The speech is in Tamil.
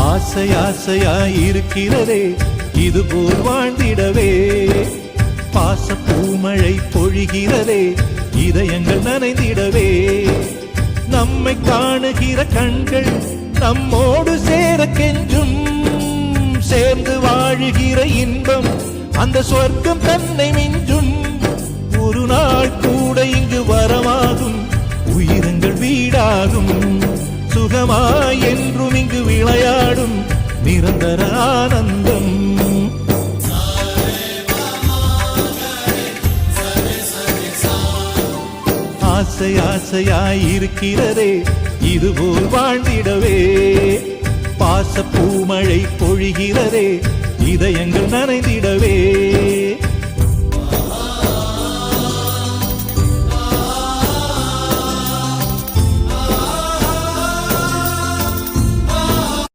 ஆசை ஆசையாயிருக்கிறதே இதுபோல் வாழ்ந்திடவே, பாச பூமழை பொழிகிறதே இதயங்கள் நனைந்திடவே, நம்மை காணுகிற கண்கள் நம்மோடு சேர கெஞ்சும், சேர்ந்து வாழுகிற இன்பம் அந்த சொர்க்கம் தன்னை மிஞ்சும், ஒரு நாள் கூட இங்கு வரமாகும் உயிரங்கள் வீடாகும், சுகமாய் என்றும் இங்கு விளையாடும் நிரந்தர ஆனந்தம். ஆசை ஆசையாயிருக்கிறதே இதுபோல் வாழ்ந்திடவே, பாச பூமழை பொழிகிறதே இதயங்கள் நனைந்திடவே.